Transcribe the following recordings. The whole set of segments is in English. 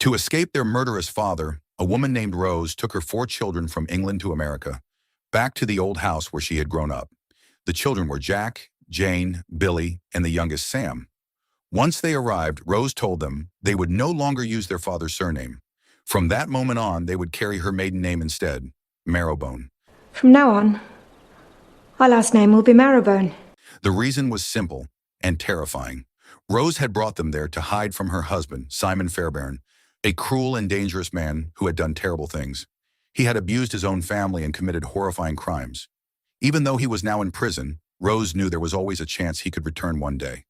To escape their murderous father, a woman named Rose took her 4 children from England to America, back to the old house where she had grown up. The children were Jack, Jane, Billy, and the youngest Sam. Once they arrived, Rose told them they would no longer use their father's surname. From that moment on, they would carry her maiden name instead, Marrowbone. From now on, our last name will be Marrowbone. The reason was simple and terrifying. Rose had brought them there to hide from her husband, Simon Fairbairn, a cruel and dangerous man who had done terrible things. He had abused his own family and committed horrifying crimes. Even though he was now in prison, Rose knew there was always a chance he could return one day.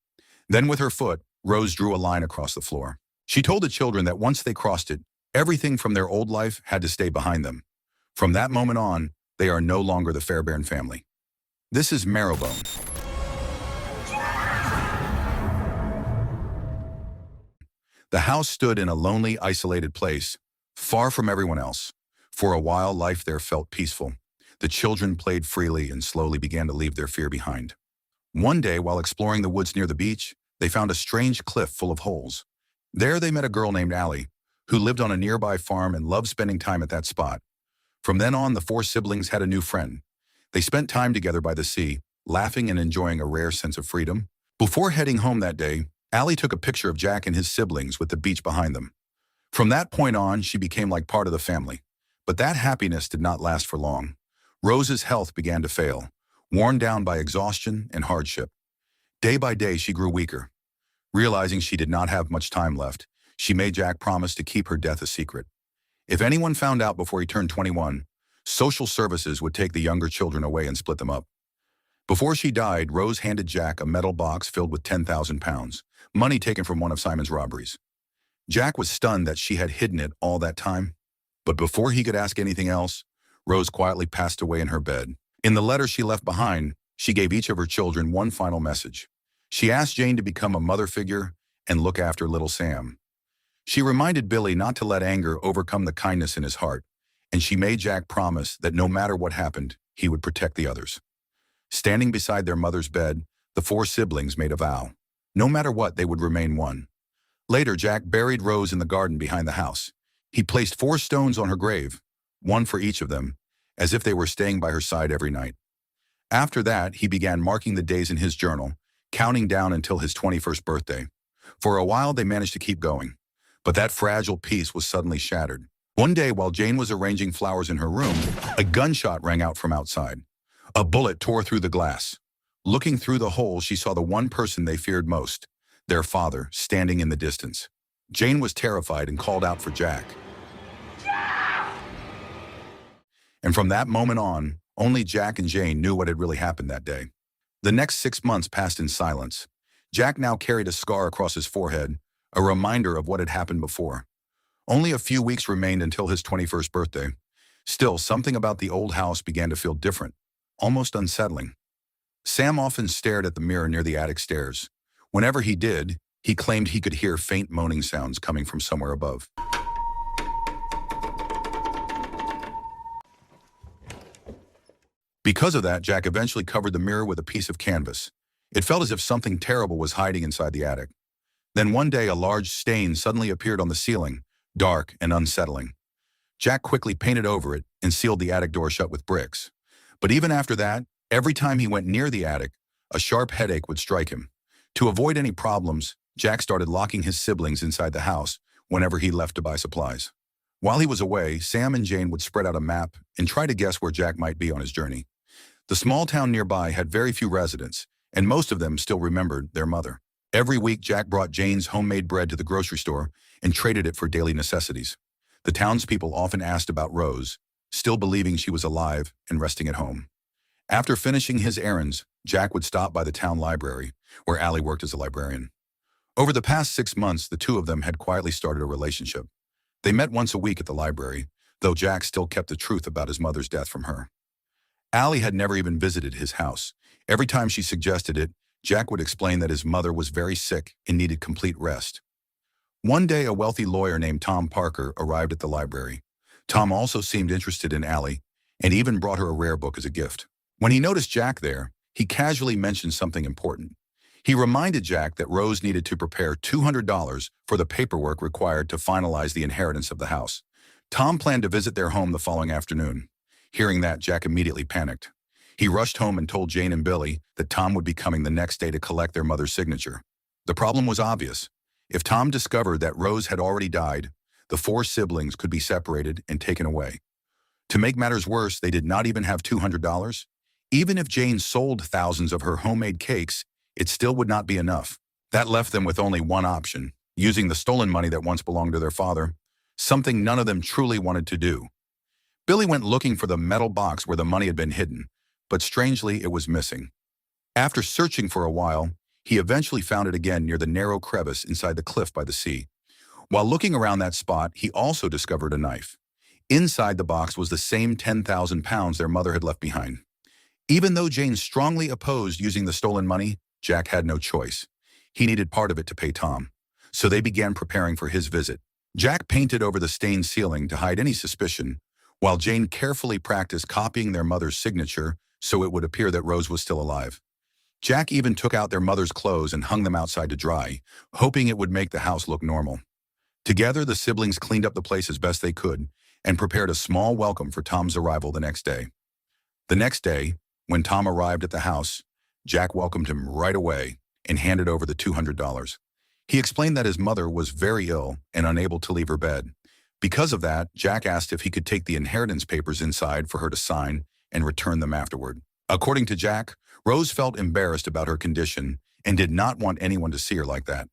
Then with her foot, Rose drew a line across the floor. She told the children that once they crossed it, everything from their old life had to stay behind them. From that moment on, they are no longer the Fairbairn family. This is Marrowbone. The house stood in a lonely, isolated place, far from everyone else. For a while, life there felt peaceful. The children played freely and slowly began to leave their fear behind. One day, while exploring the woods near the beach, they found a strange cliff full of holes. There they met a girl named Allie, who lived on a nearby farm and loved spending time at that spot. From then on, the 4 siblings had a new friend. They spent time together by the sea, laughing and enjoying a rare sense of freedom. Before heading home that day, Allie took a picture of Jack and his siblings with the beach behind them. From that point on, she became like part of the family. But that happiness did not last for long. Rose's health began to fail, worn down by exhaustion and hardship. Day by day, she grew weaker. Realizing she did not have much time left, she made Jack promise to keep her death a secret. If anyone found out before he turned 21, social services would take the younger children away and split them up. Before she died, Rose handed Jack a metal box filled with 10,000 pounds, money taken from one of Simon's robberies. Jack was stunned that she had hidden it all that time. But before he could ask anything else, Rose quietly passed away in her bed. In the letter she left behind, she gave each of her children one final message. She asked Jane to become a mother figure and look after little Sam. She reminded Billy not to let anger overcome the kindness in his heart, and she made Jack promise that no matter what happened, he would protect the others. Standing beside their mother's bed, the 4 siblings made a vow. No matter what, they would remain one. Later, Jack buried Rose in the garden behind the house. He placed 4 stones on her grave, one for each of them, as if they were staying by her side every night. After that, he began marking the days in his journal, counting down until his 21st birthday. For a while, they managed to keep going. But that fragile peace was suddenly shattered. One day, while Jane was arranging flowers in her room, a gunshot rang out from outside. A bullet tore through the glass. Looking through the hole, she saw the one person they feared most, their father, standing in the distance. Jane was terrified and called out for Jack. And from that moment on, only Jack and Jane knew what had really happened that day. The next 6 months passed in silence. Jack now carried a scar across his forehead, a reminder of what had happened before. Only a few weeks remained until his 21st birthday. Still, something about the old house began to feel different, almost unsettling. Sam often stared at the mirror near the attic stairs. Whenever he did, he claimed he could hear faint moaning sounds coming from somewhere above. Because of that, Jack eventually covered the mirror with a piece of canvas. It felt as if something terrible was hiding inside the attic. Then one day, a large stain suddenly appeared on the ceiling, dark and unsettling. Jack quickly painted over it and sealed the attic door shut with bricks. But even after that, every time he went near the attic, a sharp headache would strike him. To avoid any problems, Jack started locking his siblings inside the house whenever he left to buy supplies. While he was away, Sam and Jane would spread out a map and try to guess where Jack might be on his journey. The small town nearby had very few residents, and most of them still remembered their mother. Every week, Jack brought Jane's homemade bread to the grocery store and traded it for daily necessities. The townspeople often asked about Rose, still believing she was alive and resting at home. After finishing his errands, Jack would stop by the town library, where Allie worked as a librarian. Over the past 6 months, the two of them had quietly started a relationship. They met once a week at the library, though Jack still kept the truth about his mother's death from her. Allie had never even visited his house. Every time she suggested it, Jack would explain that his mother was very sick and needed complete rest. One day, a wealthy lawyer named Tom Parker arrived at the library. Tom also seemed interested in Allie and even brought her a rare book as a gift. When he noticed Jack there, he casually mentioned something important. He reminded Jack that Rose needed to prepare $200 for the paperwork required to finalize the inheritance of the house. Tom planned to visit their home the following afternoon. Hearing that, Jack immediately panicked. He rushed home and told Jane and Billy that Tom would be coming the next day to collect their mother's signature. The problem was obvious. If Tom discovered that Rose had already died, the four siblings could be separated and taken away. To make matters worse, they did not even have $200. Even if Jane sold thousands of her homemade cakes, it still would not be enough. That left them with only one option: using the stolen money that once belonged to their father, something none of them truly wanted to do. Billy went looking for the metal box where the money had been hidden, but strangely it was missing. After searching for a while, he eventually found it again near the narrow crevice inside the cliff by the sea. While looking around that spot, he also discovered a knife. Inside the box was the same 10,000 pounds their mother had left behind. Even though Jane strongly opposed using the stolen money, Jack had no choice. He needed part of it to pay Tom. So they began preparing for his visit. Jack painted over the stained ceiling to hide any suspicion, while Jane carefully practiced copying their mother's signature so it would appear that Rose was still alive. Jack even took out their mother's clothes and hung them outside to dry, hoping it would make the house look normal. Together, the siblings cleaned up the place as best they could and prepared a small welcome for Tom's arrival the next day. The next day, when Tom arrived at the house, Jack welcomed him right away and handed over the $200. He explained that his mother was very ill and unable to leave her bed. Because of that, Jack asked if he could take the inheritance papers inside for her to sign and return them afterward. According to Jack, Rose felt embarrassed about her condition and did not want anyone to see her like that.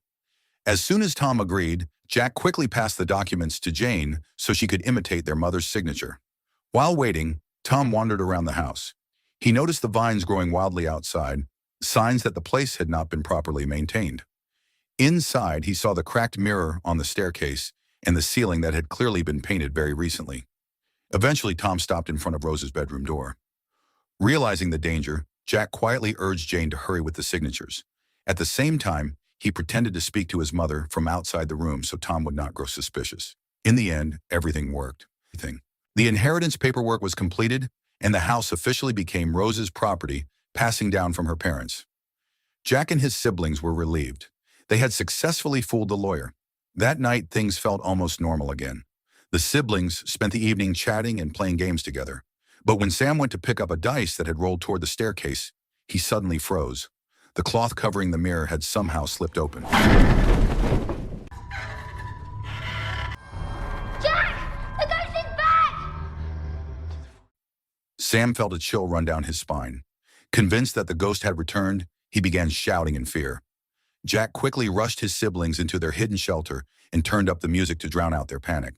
As soon as Tom agreed, Jack quickly passed the documents to Jane so she could imitate their mother's signature. While waiting, Tom wandered around the house. He noticed the vines growing wildly outside, signs that the place had not been properly maintained. Inside, he saw the cracked mirror on the staircase and the ceiling that had clearly been painted very recently. Eventually, Tom stopped in front of Rose's bedroom door. Realizing the danger, Jack quietly urged Jane to hurry with the signatures. At the same time, he pretended to speak to his mother from outside the room so Tom would not grow suspicious. In the end, everything worked. The inheritance paperwork was completed, and the house officially became Rose's property, passing down from her parents. Jack and his siblings were relieved. They had successfully fooled the lawyer. That night, things felt almost normal again. The siblings spent the evening chatting and playing games together. But when Sam went to pick up a dice that had rolled toward the staircase, he suddenly froze. The cloth covering the mirror had somehow slipped open. Jack! The ghost is back! Sam felt a chill run down his spine. Convinced that the ghost had returned, he began shouting in fear. Jack quickly rushed his siblings into their hidden shelter and turned up the music to drown out their panic.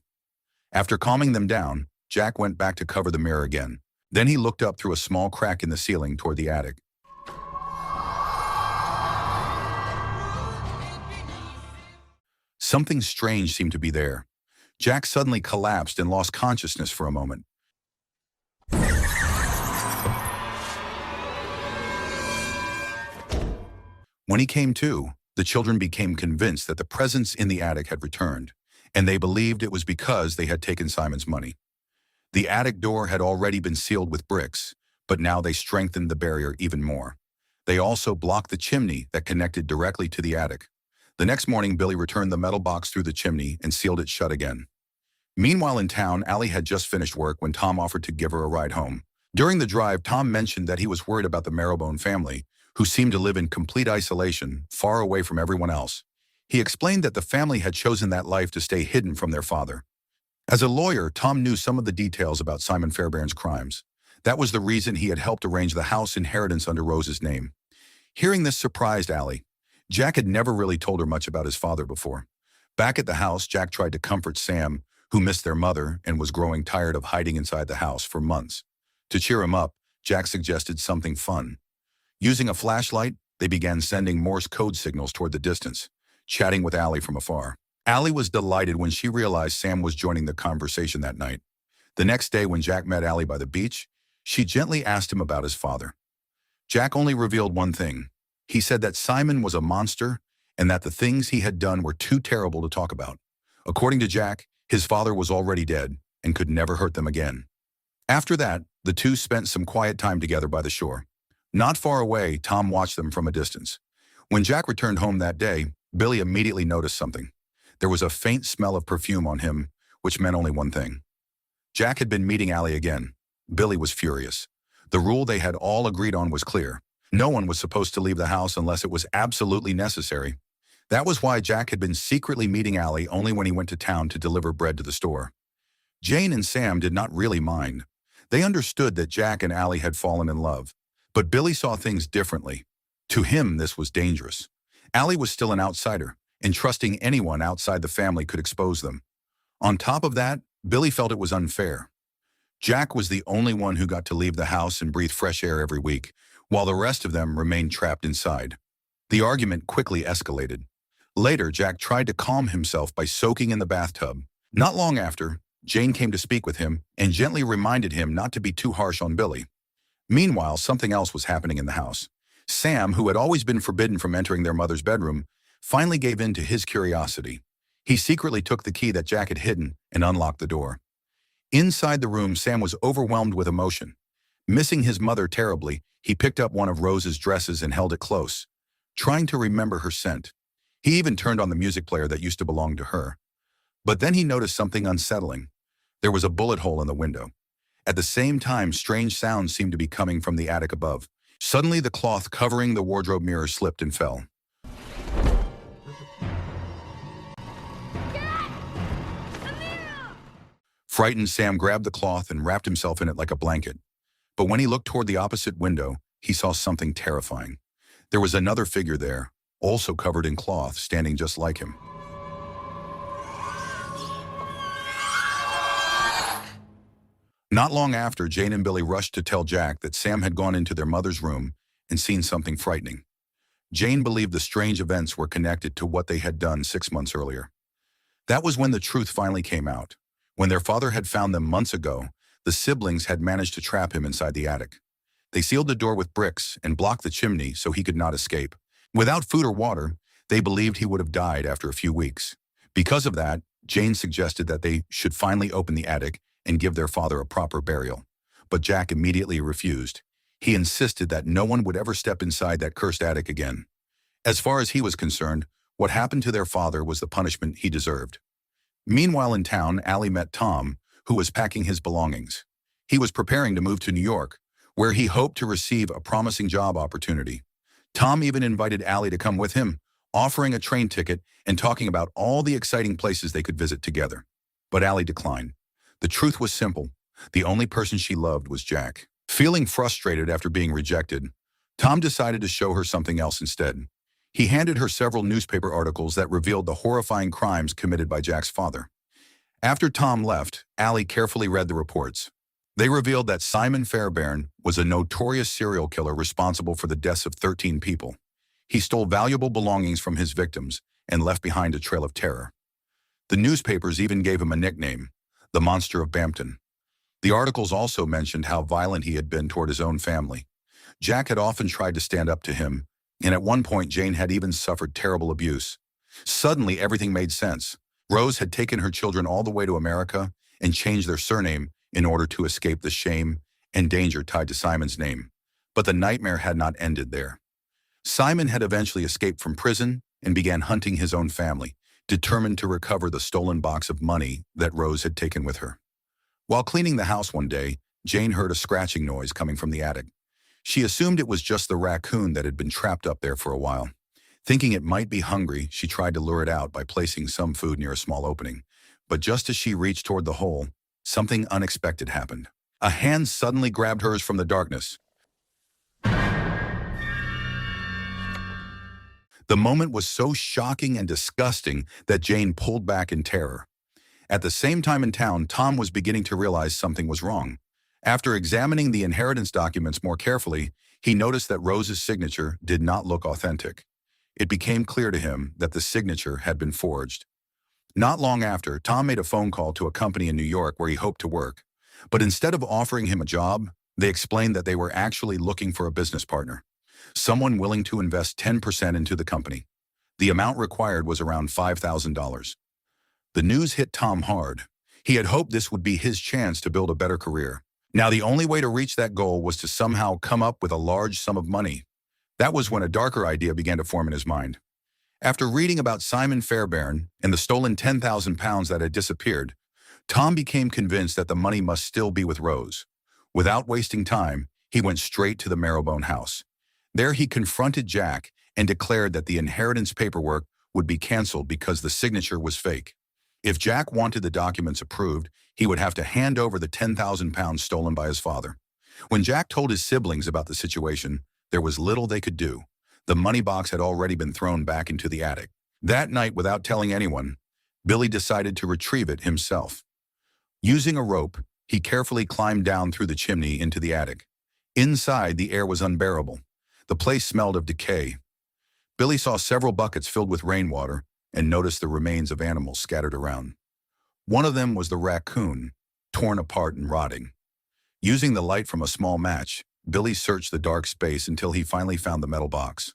After calming them down, Jack went back to cover the mirror again. Then he looked up through a small crack in the ceiling toward the attic. Something strange seemed to be there. Jack suddenly collapsed and lost consciousness for a moment. When he came to, the children became convinced that the presence in the attic had returned, and they believed it was because they had taken Simon's money. The attic door had already been sealed with bricks, but now they strengthened the barrier even more. They also blocked the chimney that connected directly to the attic. The next morning, Billy returned the metal box through the chimney and sealed it shut again. Meanwhile in town, Allie had just finished work when Tom offered to give her a ride home. During the drive, Tom mentioned that he was worried about the Marrowbone family, who seemed to live in complete isolation, far away from everyone else. He explained that the family had chosen that life to stay hidden from their father. As a lawyer, Tom knew some of the details about Simon Fairbairn's crimes. That was the reason he had helped arrange the house inheritance under Rose's name. Hearing this surprised Allie. Jack had never really told her much about his father before. Back at the house, Jack tried to comfort Sam, who missed their mother and was growing tired of hiding inside the house for months. To cheer him up, Jack suggested something fun. Using a flashlight, they began sending Morse code signals toward the distance, chatting with Allie from afar. Allie was delighted when she realized Sam was joining the conversation that night. The next day, when Jack met Allie by the beach, she gently asked him about his father. Jack only revealed one thing. He said that Simon was a monster and that the things he had done were too terrible to talk about. According to Jack, his father was already dead and could never hurt them again. After that, the two spent some quiet time together by the shore. Not far away, Tom watched them from a distance. When Jack returned home that day, Billy immediately noticed something. There was a faint smell of perfume on him, which meant only one thing. Jack had been meeting Allie again. Billy was furious. The rule they had all agreed on was clear. No one was supposed to leave the house unless it was absolutely necessary. That was why Jack had been secretly meeting Allie only when he went to town to deliver bread to the store. Jane and Sam did not really mind. They understood that Jack and Allie had fallen in love. But Billy saw things differently. To him, this was dangerous. Allie was still an outsider, and trusting anyone outside the family could expose them. On top of that, Billy felt it was unfair. Jack was the only one who got to leave the house and breathe fresh air every week, while the rest of them remained trapped inside. The argument quickly escalated. Later, Jack tried to calm himself by soaking in the bathtub. Not long after, Jane came to speak with him and gently reminded him not to be too harsh on Billy. Meanwhile, something else was happening in the house. Sam, who had always been forbidden from entering their mother's bedroom, finally gave in to his curiosity. He secretly took the key that Jack had hidden and unlocked the door. Inside the room, Sam was overwhelmed with emotion. Missing his mother terribly, he picked up one of Rose's dresses and held it close, trying to remember her scent. He even turned on the music player that used to belong to her. But then he noticed something unsettling. There was a bullet hole in the window. At the same time, strange sounds seemed to be coming from the attic above. Suddenly, the cloth covering the wardrobe mirror slipped and fell. Frightened, Sam grabbed the cloth and wrapped himself in it like a blanket. But when he looked toward the opposite window, he saw something terrifying. There was another figure there, also covered in cloth, standing just like him. Not long after, Jane and Billy rushed to tell Jack that Sam had gone into their mother's room and seen something frightening. Jane believed the strange events were connected to what they had done 6 months earlier. That was when the truth finally came out. When their father had found them months ago, the siblings had managed to trap him inside the attic. They sealed the door with bricks and blocked the chimney so he could not escape. Without food or water, they believed he would have died after a few weeks. Because of that, Jane suggested that they should finally open the attic and give their father a proper burial. But Jack immediately refused. He insisted that no one would ever step inside that cursed attic again. As far as he was concerned, what happened to their father was the punishment he deserved. Meanwhile in town, Allie met Tom, who was packing his belongings. He was preparing to move to New York, where he hoped to receive a promising job opportunity. Tom even invited Allie to come with him, offering a train ticket and talking about all the exciting places they could visit together. But Allie declined. The truth was simple. The only person she loved was Jack. Feeling frustrated after being rejected, Tom decided to show her something else instead. He handed her several newspaper articles that revealed the horrifying crimes committed by Jack's father. After Tom left, Allie carefully read the reports. They revealed that Simon Fairbairn was a notorious serial killer responsible for the deaths of 13 people. He stole valuable belongings from his victims and left behind a trail of terror. The newspapers even gave him a nickname, the Monster of Bampton. The articles also mentioned how violent he had been toward his own family. Jack had often tried to stand up to him, and at one point Jane had even suffered terrible abuse. Suddenly, everything made sense. Rose had taken her children all the way to America and changed their surname in order to escape the shame and danger tied to Simon's name. But the nightmare had not ended there. Simon had eventually escaped from prison and began hunting his own family, determined to recover the stolen box of money that Rose had taken with her. While cleaning the house one day, Jane heard a scratching noise coming from the attic. She assumed it was just the raccoon that had been trapped up there for a while. Thinking it might be hungry, she tried to lure it out by placing some food near a small opening. But just as she reached toward the hole, something unexpected happened. A hand suddenly grabbed hers from the darkness. The moment was so shocking and disgusting that Jane pulled back in terror. At the same time in town, Tom was beginning to realize something was wrong. After examining the inheritance documents more carefully, he noticed that Rose's signature did not look authentic. It became clear to him that the signature had been forged. Not long after, Tom made a phone call to a company in New York where he hoped to work. But instead of offering him a job, they explained that they were actually looking for a business partner, someone willing to invest 10% into the company. The amount required was around $5,000. The news hit Tom hard. He had hoped this would be his chance to build a better career. Now the only way to reach that goal was to somehow come up with a large sum of money. That was when a darker idea began to form in his mind. After reading about Simon Fairbairn and the stolen £10,000 that had disappeared, Tom became convinced that the money must still be with Rose. Without wasting time, he went straight to the Marrowbone house. There he confronted Jack and declared that the inheritance paperwork would be canceled because the signature was fake. If Jack wanted the documents approved, he would have to hand over the £10,000 stolen by his father. When Jack told his siblings about the situation, there was little they could do. The money box had already been thrown back into the attic. That night, without telling anyone, Billy decided to retrieve it himself. Using a rope, he carefully climbed down through the chimney into the attic. Inside, the air was unbearable. The place smelled of decay. Billy saw several buckets filled with rainwater and noticed the remains of animals scattered around. One of them was the raccoon, torn apart and rotting. Using the light from a small match, Billy searched the dark space until he finally found the metal box.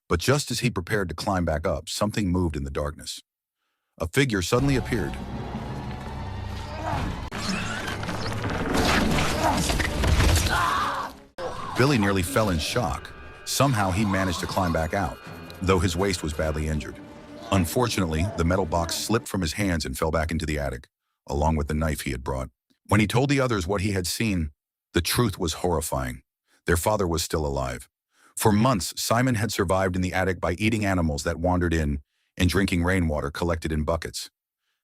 But just as he prepared to climb back up, something moved in the darkness. A figure suddenly appeared. Billy nearly fell in shock. Somehow he managed to climb back out, though his waist was badly injured. Unfortunately, the metal box slipped from his hands and fell back into the attic, along with the knife he had brought. When he told the others what he had seen, the truth was horrifying. Their father was still alive. For months, Simon had survived in the attic by eating animals that wandered in and drinking rainwater collected in buckets.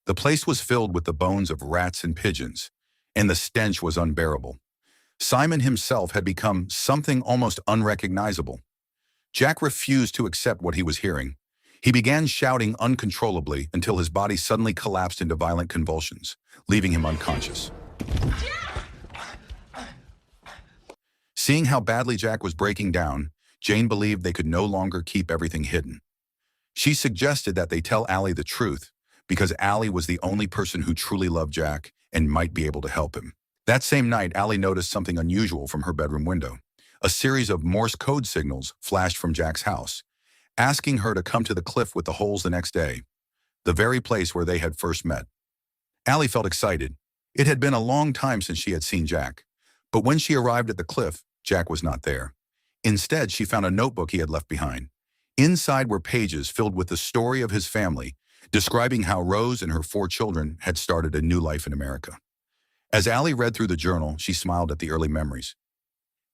The place was filled with the bones of rats and pigeons, and the stench was unbearable. Simon himself had become something almost unrecognizable. Jack refused to accept what he was hearing. He began shouting uncontrollably until his body suddenly collapsed into violent convulsions, leaving him unconscious. Seeing how badly Jack was breaking down, Jane believed they could no longer keep everything hidden. She suggested that they tell Allie the truth, because Allie was the only person who truly loved Jack and might be able to help him. That same night, Allie noticed something unusual from her bedroom window. A series of Morse code signals flashed from Jack's house, asking her to come to the cliff with the holes the next day, the very place where they had first met. Allie felt excited. It had been a long time since she had seen Jack, but when she arrived at the cliff, Jack was not there. Instead, she found a notebook he had left behind. Inside were pages filled with the story of his family, describing how Rose and her 4 children had started a new life in America. As Allie read through the journal, she smiled at the early memories.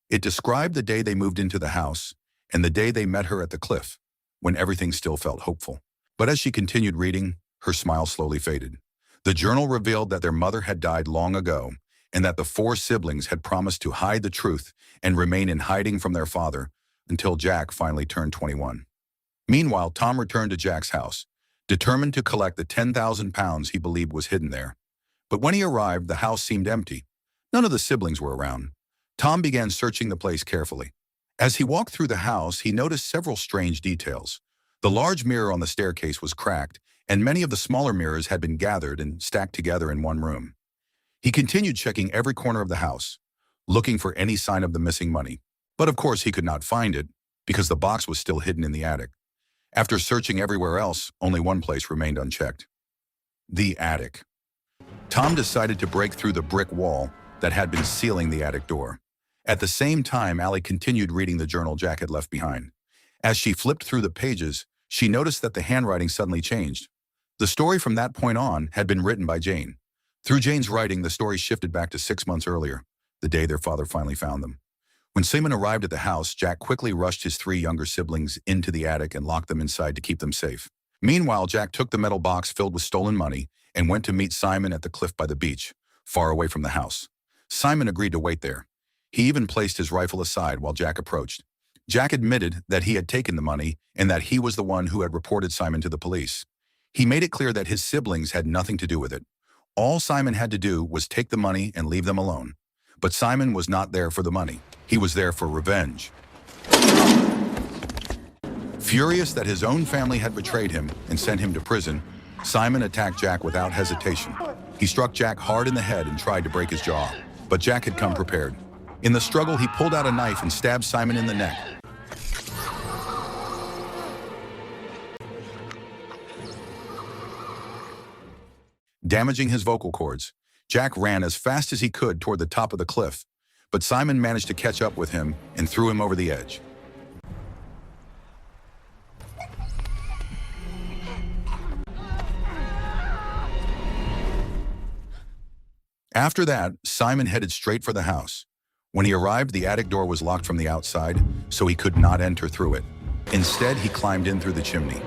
It described the day they moved into the house and the day they met her at the cliff, when everything still felt hopeful. But as she continued reading, her smile slowly faded. The journal revealed that their mother had died long ago and that the 4 siblings had promised to hide the truth and remain in hiding from their father until Jack finally turned 21. Meanwhile, Tom returned to Jack's house, determined to collect the £10,000 he believed was hidden there. But when he arrived, the house seemed empty. None of the siblings were around. Tom began searching the place carefully. As he walked through the house, he noticed several strange details. The large mirror on the staircase was cracked, and many of the smaller mirrors had been gathered and stacked together in one room. He continued checking every corner of the house, looking for any sign of the missing money. But of course he could not find it, because the box was still hidden in the attic. After searching everywhere else, only one place remained unchecked: the attic. Tom decided to break through the brick wall that had been sealing the attic door. At the same time, Allie continued reading the journal Jack had left behind. As she flipped through the pages, she noticed that the handwriting suddenly changed. The story from that point on had been written by Jane. Through Jane's writing, the story shifted back to 6 months earlier, the day their father finally found them. When Simon arrived at the house, Jack quickly rushed his 3 younger siblings into the attic and locked them inside to keep them safe. Meanwhile, Jack took the metal box filled with stolen money and went to meet Simon at the cliff by the beach, far away from the house. Simon agreed to wait there. He even placed his rifle aside while Jack approached. Jack admitted that he had taken the money and that he was the one who had reported Simon to the police. He made it clear that his siblings had nothing to do with it. All Simon had to do was take the money and leave them alone. But Simon was not there for the money. He was there for revenge. Furious that his own family had betrayed him and sent him to prison, Simon attacked Jack without hesitation. He struck Jack hard in the head and tried to break his jaw, but Jack had come prepared. In the struggle, he pulled out a knife and stabbed Simon in the neck. Damaging his vocal cords, Jack ran as fast as he could toward the top of the cliff, but Simon managed to catch up with him and threw him over the edge. After that, Simon headed straight for the house. When he arrived, the attic door was locked from the outside, so he could not enter through it. Instead, he climbed in through the chimney.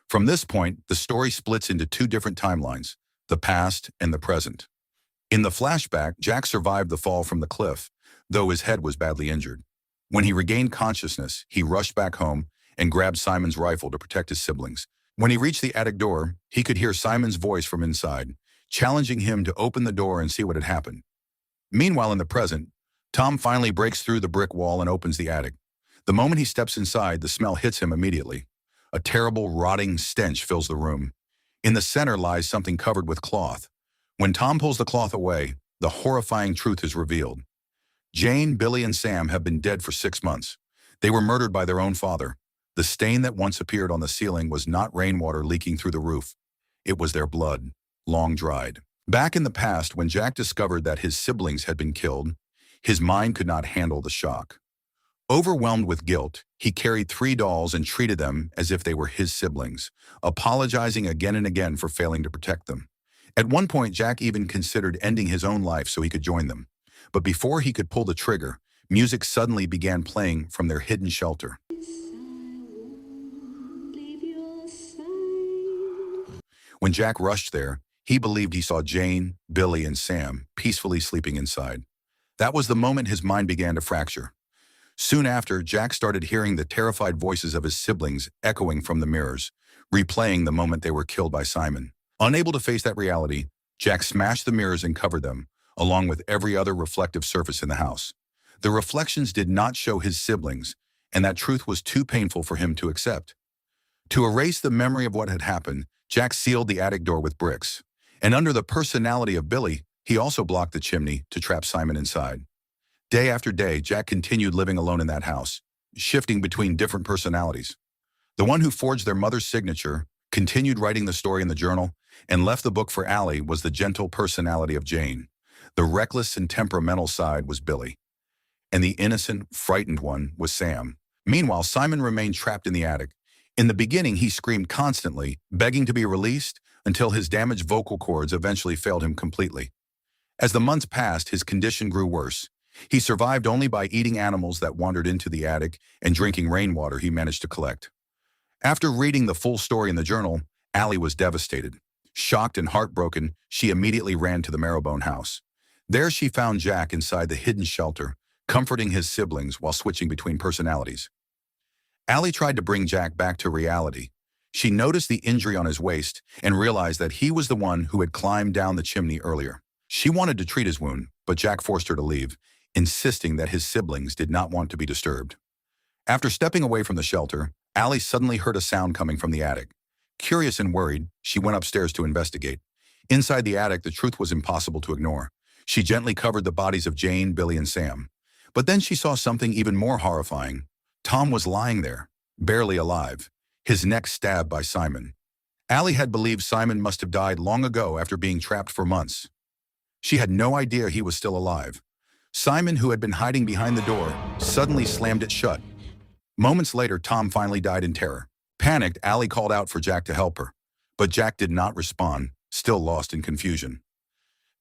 From this point, the story splits into two different timelines, the past and the present. In the flashback, Jack survived the fall from the cliff, though his head was badly injured. When he regained consciousness, he rushed back home and grabbed Simon's rifle to protect his siblings. When he reached the attic door, he could hear Simon's voice from inside, challenging him to open the door and see what had happened. Meanwhile, in the present, Tom finally breaks through the brick wall and opens the attic. The moment he steps inside, the smell hits him immediately. A terrible, rotting stench fills the room. In the center lies something covered with cloth. When Tom pulls the cloth away, the horrifying truth is revealed. Jane, Billy, and Sam have been dead for 6 months. They were murdered by their own father. The stain that once appeared on the ceiling was not rainwater leaking through the roof. It was their blood, long dried. Back in the past, when Jack discovered that his siblings had been killed, his mind could not handle the shock. Overwhelmed with guilt, he carried 3 dolls and treated them as if they were his siblings, apologizing again and again for failing to protect them. At one point, Jack even considered ending his own life so he could join them. But before he could pull the trigger, music suddenly began playing from their hidden shelter. When Jack rushed there, he believed he saw Jane, Billy, and Sam peacefully sleeping inside. That was the moment his mind began to fracture. Soon after, Jack started hearing the terrified voices of his siblings echoing from the mirrors, replaying the moment they were killed by Simon. Unable to face that reality, Jack smashed the mirrors and covered them, along with every other reflective surface in the house. The reflections did not show his siblings, and that truth was too painful for him to accept. To erase the memory of what had happened, Jack sealed the attic door with bricks. And under the personality of Billy, he also blocked the chimney to trap Simon inside. Day after day, Jack continued living alone in that house, shifting between different personalities. The one who forged their mother's signature, continued writing the story in the journal, and left the book for Allie was the gentle personality of Jane. The reckless and temperamental side was Billy. And the innocent, frightened one was Sam. Meanwhile, Simon remained trapped in the attic. In the beginning, he screamed constantly, begging to be released, until his damaged vocal cords eventually failed him completely. As the months passed, his condition grew worse. He survived only by eating animals that wandered into the attic and drinking rainwater he managed to collect. After reading the full story in the journal, Allie was devastated. Shocked and heartbroken, she immediately ran to the Marrowbone house. There she found Jack inside the hidden shelter, comforting his siblings while switching between personalities. Allie tried to bring Jack back to reality. She noticed the injury on his waist and realized that he was the one who had climbed down the chimney earlier. She wanted to treat his wound, but Jack forced her to leave, insisting that his siblings did not want to be disturbed. After stepping away from the shelter, Allie suddenly heard a sound coming from the attic. Curious and worried, she went upstairs to investigate. Inside the attic, the truth was impossible to ignore. She gently covered the bodies of Jane, Billy, and Sam. But then she saw something even more horrifying. Tom was lying there, barely alive, his neck stabbed by Simon. Allie had believed Simon must have died long ago after being trapped for months. She had no idea he was still alive. Simon, who had been hiding behind the door, suddenly slammed it shut. Moments later, Tom finally died in terror. Panicked, Allie called out for Jack to help her, but Jack did not respond, still lost in confusion.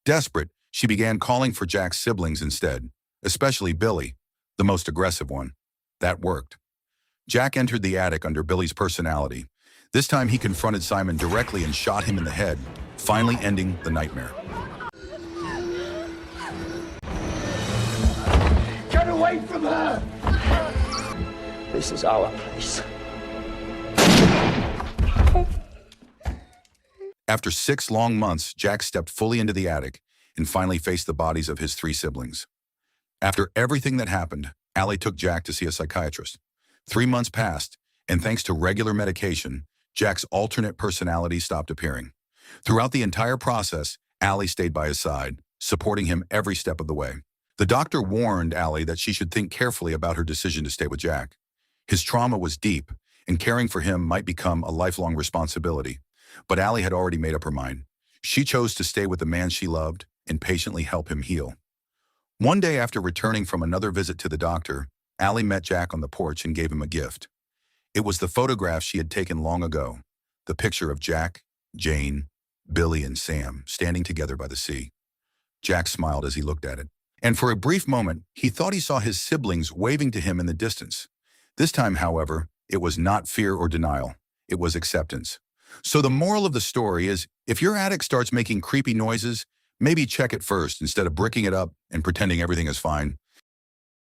Desperate, she began calling for Jack's siblings instead, especially Billy, the most aggressive one. That worked. Jack entered the attic under Billy's personality. This time he confronted Simon directly and shot him in the head, finally ending the nightmare. Get away from her! This is our place. After 6 long months, Jack stepped fully into the attic and finally faced the bodies of his 3 siblings. After everything that happened, Allie took Jack to see a psychiatrist. 3 months passed, and thanks to regular medication, Jack's alternate personality stopped appearing. Throughout the entire process, Allie stayed by his side, supporting him every step of the way. The doctor warned Allie that she should think carefully about her decision to stay with Jack. His trauma was deep, and caring for him might become a lifelong responsibility. But Allie had already made up her mind. She chose to stay with the man she loved and patiently help him heal. One day after returning from another visit to the doctor, Allie met Jack on the porch and gave him a gift. It was the photograph she had taken long ago, the picture of Jack Jane, Billy, and Sam standing together by the sea. Jack smiled as he looked at it. And for a brief moment, he thought he saw his siblings waving to him in the distance. This time, however, it was not fear or denial. It was acceptance. So the moral of the story is, if your attic starts making creepy noises, maybe check it first instead of bricking it up and pretending everything is fine.